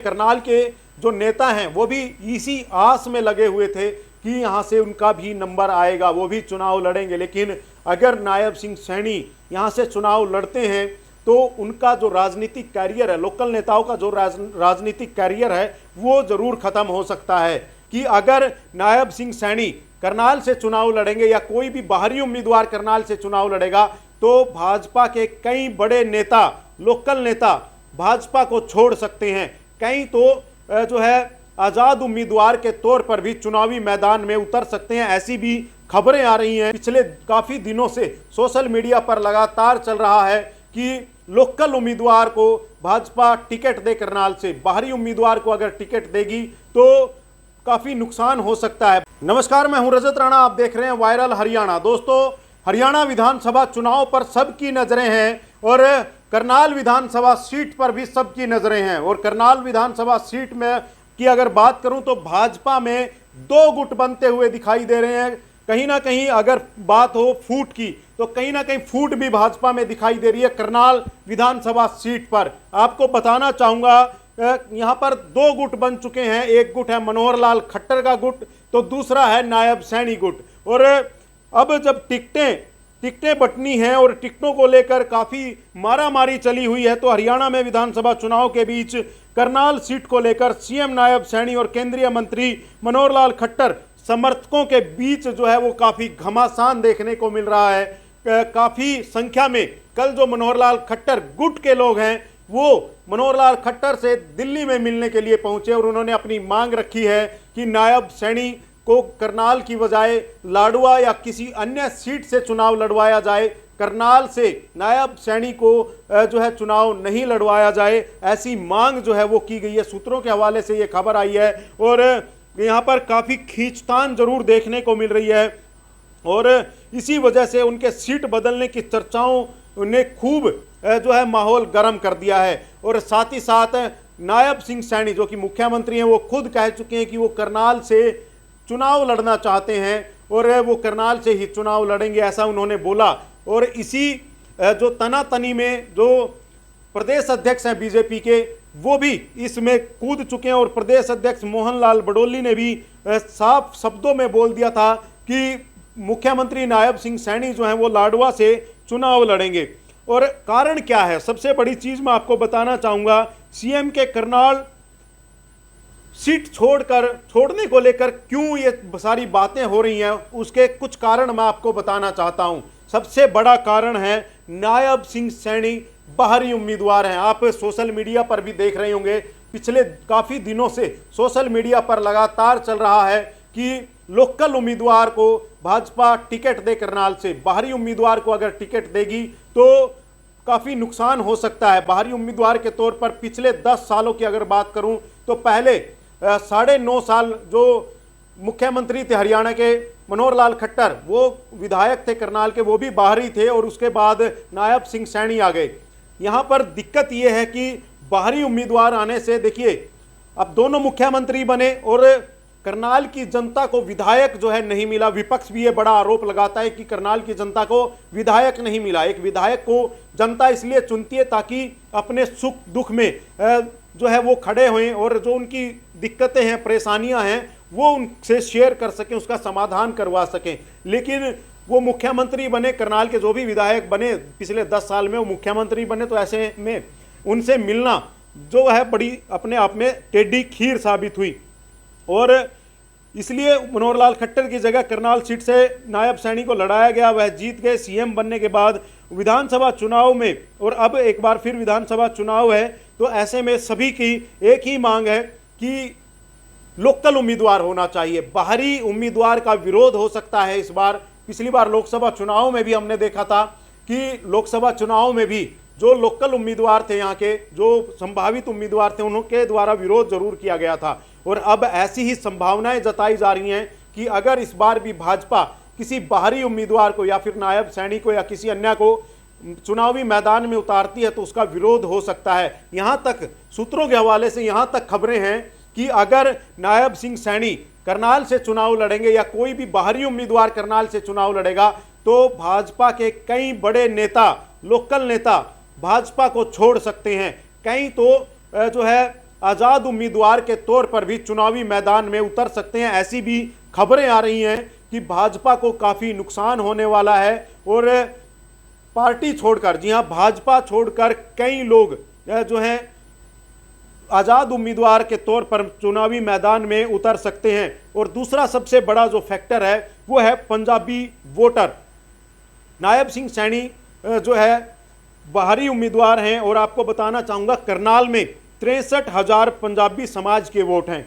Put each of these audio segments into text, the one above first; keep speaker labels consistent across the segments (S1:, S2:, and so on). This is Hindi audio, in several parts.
S1: करनाल के जो नेता हैं वो भी इसी आस में लगे हुए थे कि यहां से उनका भी नंबर आएगा, वो भी चुनाव लड़ेंगे। लेकिन अगर नायब सिंह सैनी यहां से चुनाव लड़ते हैं तो उनका जो राजनीतिक कैरियर है, लोकल नेताओं का जो राजनीतिक कैरियर है वो जरूर खत्म हो सकता है। कि अगर नायब सिंह सैनी करनाल से चुनाव लड़ेंगे या कोई भी बाहरी उम्मीदवार करनाल से चुनाव लड़ेगा तो भाजपा के कई बड़े नेता, लोकल नेता भाजपा को छोड़ सकते हैं। कई तो जो है आजाद उम्मीदवार के तौर पर भी चुनावी मैदान में उतर सकते हैं। ऐसी भी खबरें आ रही हैं। पिछले काफी दिनों से सोशल मीडिया पर लगातार चल रहा है कि लोकल उम्मीदवार को भाजपा टिकट दे करनाल से, बाहरी उम्मीदवार को अगर टिकट देगी तो काफी नुकसान हो सकता है। नमस्कार, मैं हूं रजत राणा, आप देख रहे हैं वायरल हरियाणा। दोस्तों, हरियाणा विधानसभा चुनाव पर सबकी नजरें हैं और करनाल विधानसभा सीट पर भी सबकी नजरें हैं। और करनाल विधानसभा सीट में की अगर बात करूं तो भाजपा में दो गुट बनते हुए दिखाई दे रहे हैं। कहीं ना कहीं अगर बात हो फूट की तो कहीं ना कहीं फूट भी भाजपा में दिखाई दे रही है करनाल विधानसभा सीट पर। आपको बताना चाहूंगा यहां पर दो गुट बन चुके हैं। एक गुट है मनोहर लाल खट्टर का गुट, तो दूसरा है नायब सैनी गुट। और अब जब टिकटें बंटनी हैं और टिकटों को लेकर काफी मारामारी चली हुई है, तो हरियाणा में विधानसभा चुनाव के बीच करनाल सीट को लेकर सीएम नायब सैनी और केंद्रीय मंत्री मनोहर लाल खट्टर समर्थकों के बीच जो है वो काफी घमासान देखने को मिल रहा है। काफी संख्या में कल जो मनोहर लाल खट्टर गुट के लोग हैं वो मनोहर लाल खट्टर से दिल्ली में मिलने के लिए पहुंचे और उन्होंने अपनी मांग रखी है कि नायब सैनी को करनाल की बजाय लाडवा या किसी अन्य सीट से चुनाव लड़वाया जाए। करनाल से नायब सैनी को जो है चुनाव नहीं लड़वाया जाए, ऐसी मांग जो है वो की गई है। सूत्रों के हवाले से ये खबर आई है और यहाँ पर काफ़ी खींचतान जरूर देखने को मिल रही है और इसी वजह से उनके सीट बदलने की चर्चाओं ने खूब जो है माहौल गर्म कर दिया है। और साथ ही साथ नायब सिंह सैनी जो कि मुख्यमंत्री हैं वो खुद कह चुके हैं कि वो करनाल से चुनाव लड़ना चाहते हैं और वो करनाल से ही चुनाव लड़ेंगे, ऐसा उन्होंने बोला। और इसी जो तनातनी में जो प्रदेश अध्यक्ष हैं बीजेपी के वो भी इसमें कूद चुके हैं और प्रदेश अध्यक्ष मोहन लाल बडोली ने भी साफ शब्दों में बोल दिया था कि मुख्यमंत्री नायब सिंह सैनी जो हैं वो लाडवा से चुनाव लड़ेंगे। और कारण क्या है, सबसे बड़ी चीज मैं आपको बताना चाहूंगा, सीएम के करनाल सीट छोड़ने को लेकर क्यों ये सारी बातें हो रही हैं, उसके कुछ कारण मैं आपको बताना चाहता हूं। सबसे बड़ा कारण है नायब सिंह सैनी बाहरी उम्मीदवार हैं। आप सोशल मीडिया पर भी देख रहे होंगे, पिछले काफी दिनों से सोशल मीडिया पर लगातार चल रहा है कि लोकल उम्मीदवार को भाजपा टिकट दे करनाल से, बाहरी उम्मीदवार को अगर टिकट देगी तो काफी नुकसान हो सकता है। बाहरी उम्मीदवार के तौर पर पिछले 10 सालों की अगर बात करूं तो पहले 9.5 साल जो मुख्यमंत्री थे हरियाणा के मनोहर लाल खट्टर, वो विधायक थे करनाल के, वो भी बाहरी थे और उसके बाद नायब सिंह सैनी आ गए। यहाँ पर दिक्कत ये है कि बाहरी उम्मीदवार आने से देखिए अब दोनों मुख्यमंत्री बने और करनाल की जनता को विधायक जो है नहीं मिला। विपक्ष भी ये बड़ा आरोप लगाता है कि करनाल की जनता को विधायक नहीं मिला। एक विधायक को जनता इसलिए चुनती है ताकि अपने सुख दुख में जो है वो खड़े हों और जो उनकी दिक्कतें हैं, परेशानियां हैं, वो उनसे शेयर कर सकें, उसका समाधान करवा सकें। लेकिन वो मुख्यमंत्री बने, करनाल के जो भी विधायक बने पिछले 10 साल में वो मुख्यमंत्री बने, तो ऐसे में उनसे मिलना जो है बड़ी अपने आप में टेढ़ी खीर साबित हुई। और इसलिए मनोहर लाल खट्टर की जगह करनाल सीट से नायब सैनी को लड़ाया गया, वह जीत गए। सीएम बनने के बाद विधानसभा चुनाव में और अब एक बार फिर विधानसभा चुनाव है, तो ऐसे में सभी की एक ही मांग है कि लोकल उम्मीदवार होना चाहिए। बाहरी उम्मीदवार का विरोध हो सकता है इस बार। पिछली बार लोकसभा चुनाव में भी हमने देखा था कि लोकसभा चुनाव में भी जो लोकल उम्मीदवार थे, यहाँ के जो संभावित उम्मीदवार थे, उनके द्वारा विरोध जरूर किया गया था। और अब ऐसी ही संभावनाएं जताई जा रही हैं कि अगर इस बार भी भाजपा किसी बाहरी उम्मीदवार को या फिर नायब सैनी को या किसी अन्य को चुनावी मैदान में उतारती है तो उसका विरोध हो सकता है। यहां तक सूत्रों के हवाले से यहां तक खबरें हैं कि अगर नायब सिंह सैनी करनाल से चुनाव लड़ेंगे या कोई भी बाहरी उम्मीदवार करनाल से चुनाव लड़ेगा तो भाजपा के कई बड़े नेता, लोकल नेता भाजपा को छोड़ सकते हैं। कई तो जो है आज़ाद उम्मीदवार के तौर पर भी चुनावी मैदान में उतर सकते हैं। ऐसी भी खबरें आ रही हैं कि भाजपा को काफ़ी नुकसान होने वाला है और पार्टी छोड़कर, जी हाँ, भाजपा छोड़कर कई लोग जो हैं आज़ाद उम्मीदवार के तौर पर चुनावी मैदान में उतर सकते हैं। और दूसरा सबसे बड़ा जो फैक्टर है वो है पंजाबी वोटर। नायब सिंह सैनी जो है बाहरी उम्मीदवार हैं और आपको बताना चाहूँगा करनाल में 63,000 पंजाबी समाज के वोट हैं,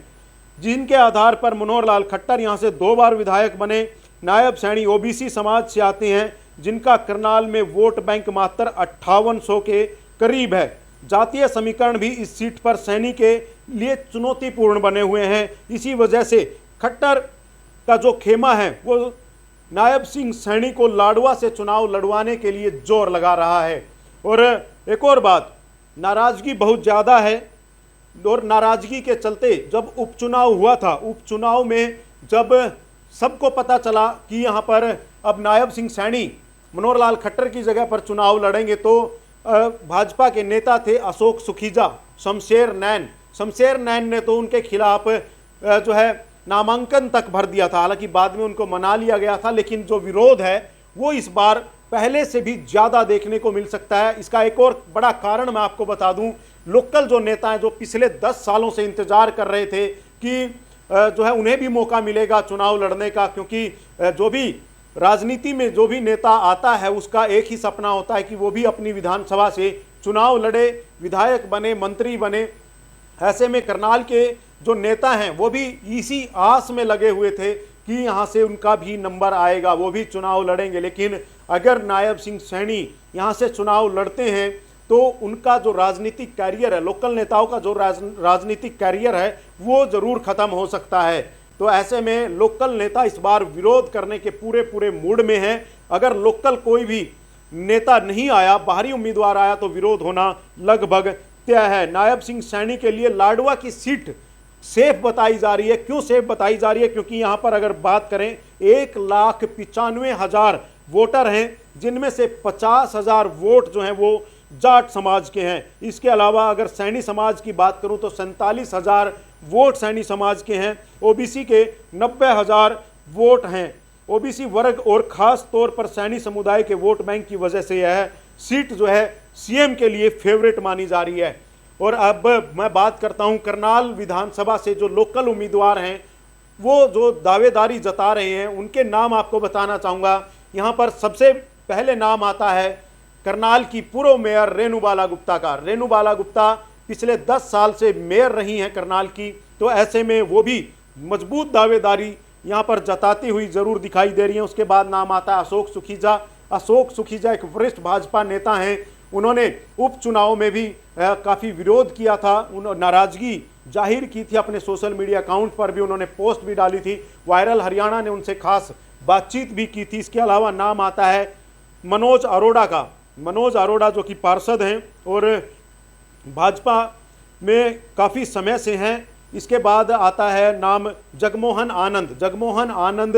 S1: जिनके आधार पर मनोहर लाल खट्टर यहाँ से 2 बार विधायक बने। नायब सैनी ओबीसी समाज से आते हैं, जिनका करनाल में वोट बैंक मात्र 5800 के करीब है। जातीय समीकरण भी इस सीट पर सैनी के लिए चुनौतीपूर्ण बने हुए हैं। इसी वजह से खट्टर का जो खेमा है वो नायब सिंह सैनी को लाडवा से चुनाव लड़वाने के लिए जोर लगा रहा है। और एक और बात, नाराजगी बहुत ज़्यादा है और नाराजगी के चलते जब उपचुनाव हुआ था, उपचुनाव में जब सबको पता चला कि यहाँ पर अब नायब सिंह सैनी मनोहर लाल खट्टर की जगह पर चुनाव लड़ेंगे, तो भाजपा के नेता थे अशोक सुखीजा, शमशेर नैन ने तो उनके खिलाफ जो है नामांकन तक भर दिया था। हालांकि बाद में उनको मना लिया गया था, लेकिन जो विरोध है वो इस बार पहले से भी ज़्यादा देखने को मिल सकता है। इसका एक और बड़ा कारण मैं आपको बता दूं, लोकल जो नेता हैं जो पिछले 10 सालों से इंतजार कर रहे थे कि जो है उन्हें भी मौका मिलेगा चुनाव लड़ने का, क्योंकि जो भी राजनीति में जो भी नेता आता है उसका एक ही सपना होता है कि वो भी अपनी विधानसभा से चुनाव लड़े, विधायक बने, मंत्री बने। ऐसे में करनाल के जो नेता हैं वो भी इसी आस में लगे हुए थे कि यहाँ से उनका भी नंबर आएगा, वो भी चुनाव लड़ेंगे। लेकिन अगर नायब सिंह सैनी यहाँ से चुनाव लड़ते हैं तो उनका जो राजनीतिक कैरियर है, लोकल नेताओं का जो राजनीतिक कैरियर है वो ज़रूर ख़त्म हो सकता है। तो ऐसे में लोकल नेता इस बार विरोध करने के पूरे मूड में हैं। अगर लोकल कोई भी नेता नहीं आया, बाहरी उम्मीदवार आया, तो विरोध होना लगभग तय है। नायब सिंह सैनी के लिए लाडवा की सीट सेफ बताई जा रही है। क्यों सेफ बताई जा रही है? क्योंकि यहाँ पर अगर बात करें 1,95,000 वोटर हैं, जिनमें से 50,000 वोट जो हैं वो जाट समाज के हैं। इसके अलावा अगर सैनी समाज की बात करूं तो 47,000 वोट सैनी समाज के हैं। ओबीसी के 90,000 वोट हैं। ओबीसी वर्ग और ख़ास तौर पर सैनी समुदाय के वोट बैंक की वजह से यह सीट जो है सीएम के लिए फेवरेट मानी जा रही है। और अब मैं बात करता हूं करनाल विधानसभा से जो लोकल उम्मीदवार हैं वो जो दावेदारी जता रहे हैं, उनके नाम आपको बताना चाहूँगा। यहाँ पर सबसे पहले नाम आता है करनाल की पूर्व मेयर रेणुबाला गुप्ता का। रेणुबाला गुप्ता पिछले 10 साल से मेयर रही हैं करनाल की, तो ऐसे में वो भी मजबूत दावेदारी यहाँ पर जताती हुई जरूर दिखाई दे रही हैं। उसके बाद नाम आता है अशोक सुखीजा। अशोक सुखीजा एक वरिष्ठ भाजपा नेता हैं। उन्होंने उपचुनाव में भी काफ़ी विरोध किया था, उन्होंने नाराज़गी जाहिर की थी, अपने सोशल मीडिया अकाउंट पर भी उन्होंने पोस्ट भी डाली थी। वायरल हरियाणा ने उनसे खास बातचीत भी की थी। इसके अलावा नाम आता है मनोज अरोड़ा का। मनोज अरोड़ा जो कि पार्षद हैं और भाजपा में काफ़ी समय से हैं। इसके बाद आता है नाम जगमोहन आनंद। जगमोहन आनंद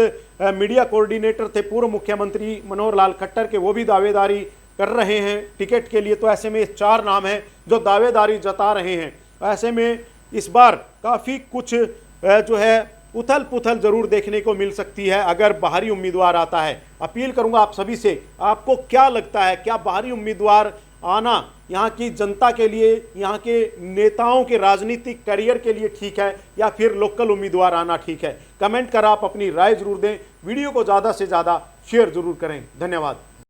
S1: मीडिया कोऑर्डिनेटर थे पूर्व मुख्यमंत्री मनोहर लाल खट्टर के, वो भी दावेदारी कर रहे हैं टिकट के लिए। तो ऐसे में 4 नाम हैं जो दावेदारी जता रहे हैं। ऐसे में इस बार काफ़ी कुछ जो है उथल पुथल जरूर देखने को मिल सकती है अगर बाहरी उम्मीदवार आता है। अपील करूंगा आप सभी से, आपको क्या लगता है, क्या बाहरी उम्मीदवार आना यहाँ की जनता के लिए, यहाँ के नेताओं के राजनीतिक करियर के लिए ठीक है या फिर लोकल उम्मीदवार आना ठीक है? कमेंट कर आप अपनी राय जरूर दें। वीडियो को ज़्यादा से ज़्यादा शेयर जरूर करें। धन्यवाद।